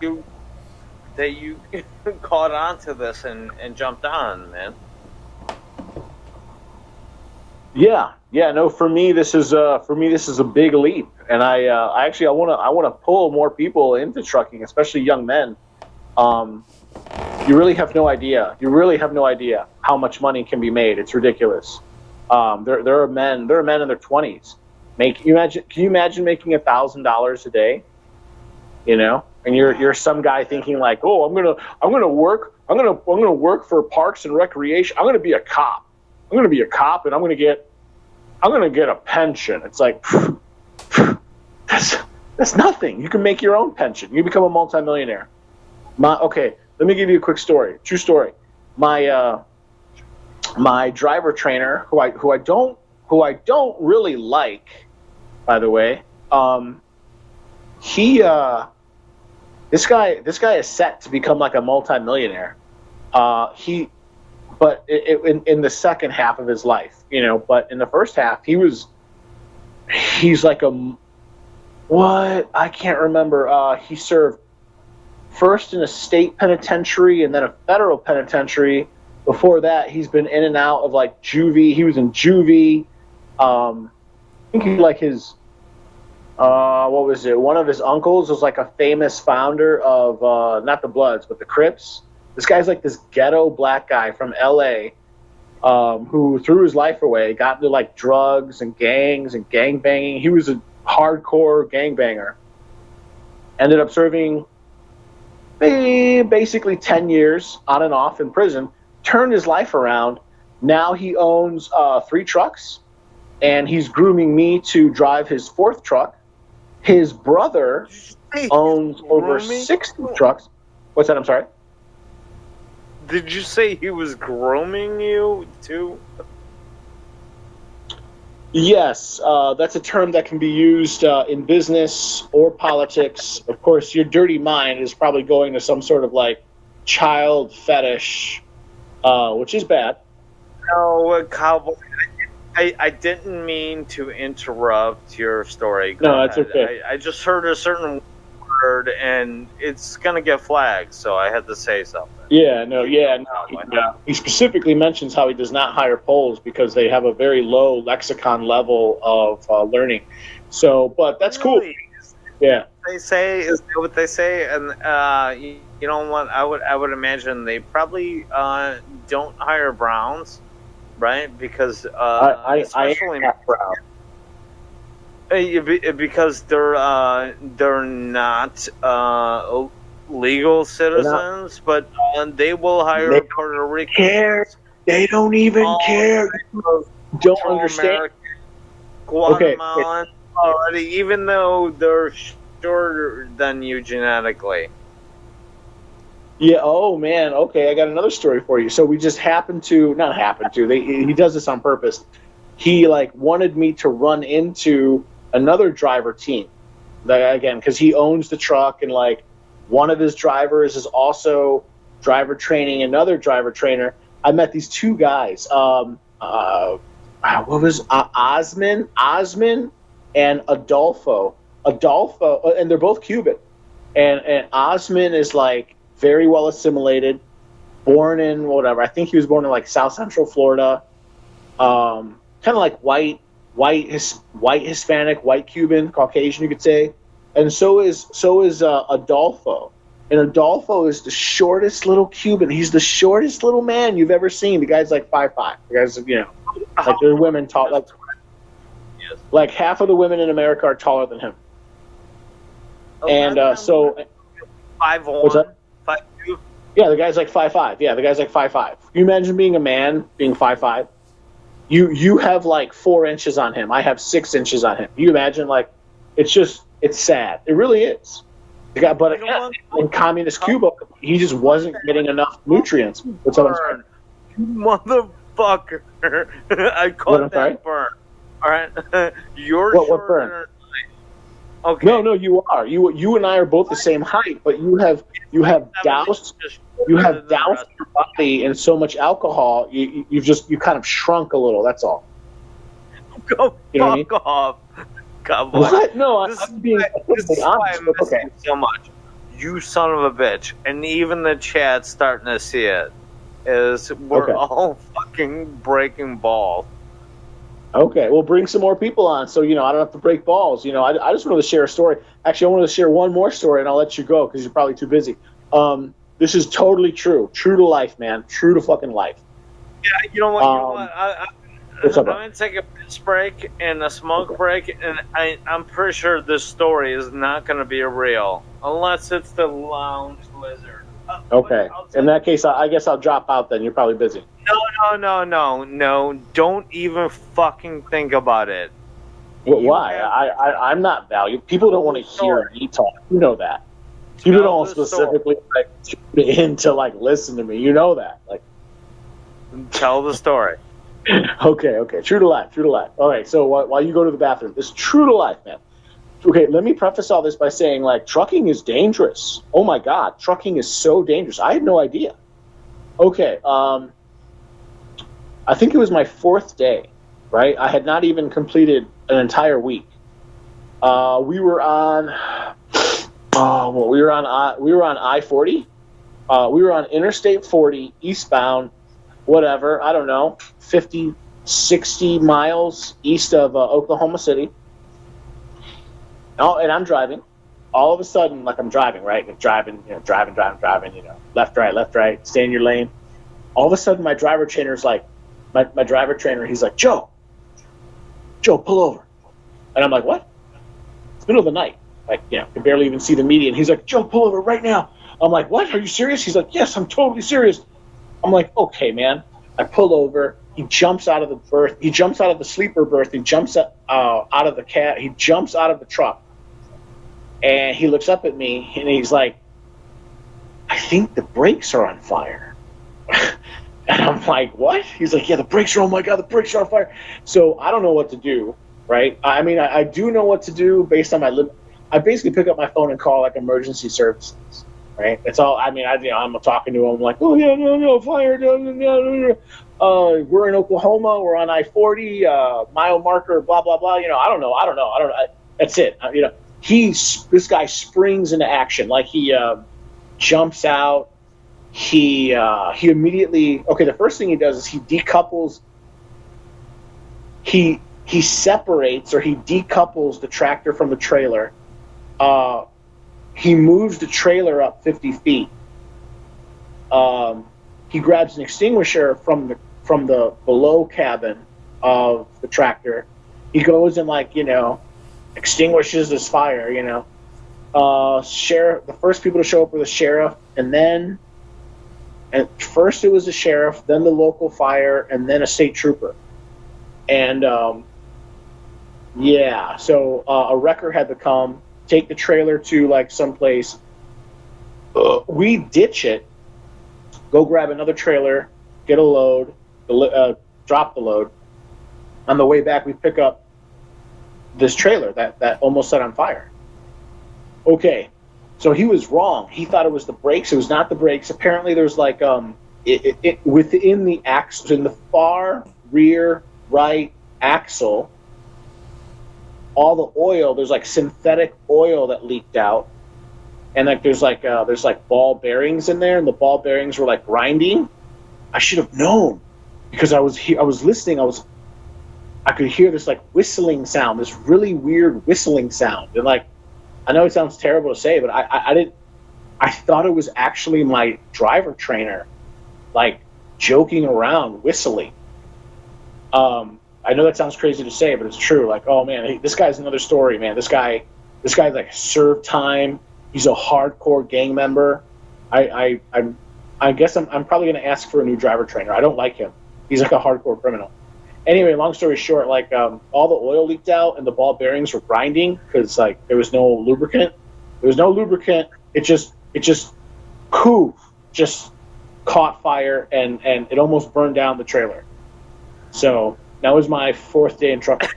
you that you caught on to this and jumped on, man. Yeah, yeah. No, for me this is a big leap, and I want to pull more people into trucking, especially young men. Um, you really have no idea. You really have no idea how much money can be made. It's ridiculous. There are men in their twenties. Can you imagine making $1,000 a day? You know, and you're some guy thinking like, oh, I'm gonna work for Parks and Recreation. I'm gonna be a cop. I'm gonna be a cop, and I'm gonna get a pension. It's like that's that's nothing. You can make your own pension. You become a multimillionaire. Okay, let me give you a quick story. True story. My driver trainer, who I don't really like, by the way. He this guy is set to become like a multimillionaire. He but in the second half of his life, you know. But in the first half, he's like a what? I can't remember. He served first in a state penitentiary and then a federal penitentiary. Before that, he's been in and out of like juvie. He was in juvie. I think he like his what was it? One of his uncles was like a famous founder of not the Bloods, but the Crips. This guy's like this ghetto black guy from L.A. Who threw his life away, got into like drugs and gangs and gang banging. He was a hardcore gangbanger. Ended up serving basically 10 years on and off in prison. Turned his life around. Now he owns 3 trucks, and he's grooming me to drive his 4th truck. His brother owns over 60 trucks. What's that? I'm sorry. Did you say he was grooming you too? Yes, that's a term that can be used in business or politics. Of course, your dirty mind is probably going to some sort of like child fetish, which is bad. No, cowboy. I didn't mean to interrupt your story. No, that's okay. I just heard a certain word, and it's gonna get flagged, so I had to say something. Yeah, no. He specifically mentions how he does not hire Poles because they have a very low lexicon level of learning. So, but that's cool. Yeah. They say is that what they say, and you know what? I would imagine they probably don't hire Browns, right? Because especially Brown. Because they're not legal citizens, but they will hire Puerto Ricans. Care. They don't even care. Don't understand. Guatemalan already, even though they're shorter than you genetically. Yeah. Oh man. Okay, I got another story for you. So we just he does this on purpose. He like wanted me to run into another driver team, again, because he owns the truck, and like one of his drivers is also driver training another driver trainer. I met these 2 guys. What was Osman and Adolfo, and they're both Cuban. And Osman is like very well assimilated, born in whatever. I think he was born in like South Central Florida. Kind of like white Hispanic, white Cuban, Caucasian, you could say. And so is Adolfo. And Adolfo is the shortest little Cuban. He's the shortest little man you've ever seen. The guy's like 5'5". The guy's, you know, like there are women tall, like half of the women in America are taller than him. And so 5'1", 5'2". Yeah, the guy's like 5'5". Yeah, the guy's like 5'5". Can you imagine being a man being 5'5"? You have like 4 inches on him. I have 6 inches on him. You imagine, like, it's sad. It really is. The guy, but again, in communist Cuba, he just wasn't getting enough nutrients. What's up, I'm sorry? Motherfucker. I caught that burn. All right. You're what burn? Okay. No, you are. You and I are both the same height, but you have doused your body in so much alcohol. You kind of shrunk a little. That's all. Go fuck off. God bless. What? No, I'm being honest. Okay. So much. you son of a bitch, and even the chat's starting to see it, is we're all fucking breaking balls. Okay, well, bring some more people on, so I don't have to break balls. I just wanted to share a story. Actually, I wanted to share one more story, and I'll let you go because you're probably too busy. This is totally true to life, man, true to fucking life. Yeah, you know what? I'm going to take a piss break and a smoke break, and I'm pretty sure this story is not going to be real unless it's the lounge lizard. Okay. In that case, I guess I'll drop out then. You're probably busy. No. Don't even fucking think about it. Well, why? I'm not valued. People don't want to hear me talk. You know that. People don't specifically tune in to listen to me. You know that. Tell the story. Okay. True to life. All right. So while you go to the bathroom, it's true to life, man. Okay, let me preface all this by saying, trucking is dangerous. Oh my God, trucking is so dangerous. I had no idea. Okay, I think it was my 4th day, right? I had not even completed an entire week. We were on I-40. We were on Interstate 40 eastbound, whatever, I don't know, 50, 60 miles east of Oklahoma City. Oh, and I'm driving. All of a sudden, I'm driving, right? Driving, left, right, stay in your lane. All of a sudden, my driver trainer's my driver trainer, he's like, Joe, pull over. And I'm like, what? It's the middle of the night. Can barely even see the median. He's like, Joe, pull over right now. I'm like, what? Are you serious? He's like, yes, I'm totally serious. I'm like, okay, man. I pull over. He jumps out of the berth. He jumps out of the sleeper berth. He jumps out of the cab. He jumps out of the truck. And he looks up at me, and he's like, I think the brakes are on fire. And I'm like, what? He's like, yeah, the brakes are, oh my God, the brakes are on fire. So I don't know what to do, right? I mean, I do know what to do based on I basically pick up my phone and call emergency services, right? That's all. I mean, I'm talking to him like, oh yeah, no, fire, no. We're in Oklahoma. We're on I-40, mile marker, blah blah blah. I don't know. That's it. This guy springs into action. He jumps out. He immediately. Okay, the first thing he does is he decouples. He separates or he decouples the tractor from the trailer. He moves the trailer up 50 feet. He grabs an extinguisher from the below cabin of the tractor. He goes and extinguishes this fire. Sheriff. The first people to show up were the sheriff, and first it was the sheriff, then the local fire, and then a state trooper. And so a wrecker had to come, take the trailer to someplace. We ditch it, go grab another trailer, get a load, drop the load. On the way back, we pick up this trailer that almost set on fire. Okay, so he was wrong. He thought it was the brakes. It was not the brakes. Apparently, there's within the axle, in the far rear right axle, all the oil, there's synthetic oil that leaked out, and there's ball bearings in there, and the ball bearings were grinding. I should have known, because I was listening. I could hear this whistling sound, this really weird whistling sound, and I know it sounds terrible to say, but I thought it was actually my driver trainer joking around, whistling. I know that sounds crazy to say, but it's true. Oh man, this guy's another story, man. This guy served time. He's a hardcore gang member. I guess I'm probably going to ask for a new driver trainer. I don't like him. He's a hardcore criminal. Anyway, long story short, all the oil leaked out and the ball bearings were grinding because there was no lubricant. It just poof, just caught fire and it almost burned down the trailer. So that was my 4th day in trucking.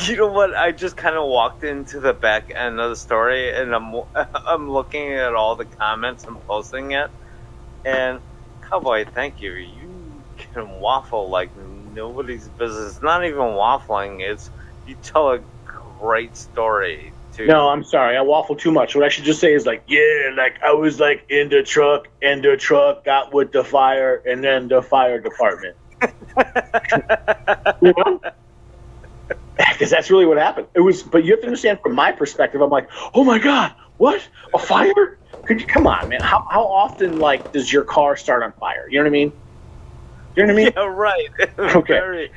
You know what? I just kind of walked into the back end of the story, and I'm looking at all the comments and posting it. And Cowboy, thank you. You can waffle like nobody's business. It's not even waffling. It's you tell a great story too. No, I'm sorry. I waffle too much. What I should just say is like, yeah, like I was like in the truck, and the truck got with the fire, and then the fire department. You know? Because that's really what happened. It was, but you have to understand from my perspective. I'm like, oh my god, what? A fire? Could you come on, man? How often like does your car start on fire? You know what I mean? You know what I mean? Yeah, right. Okay.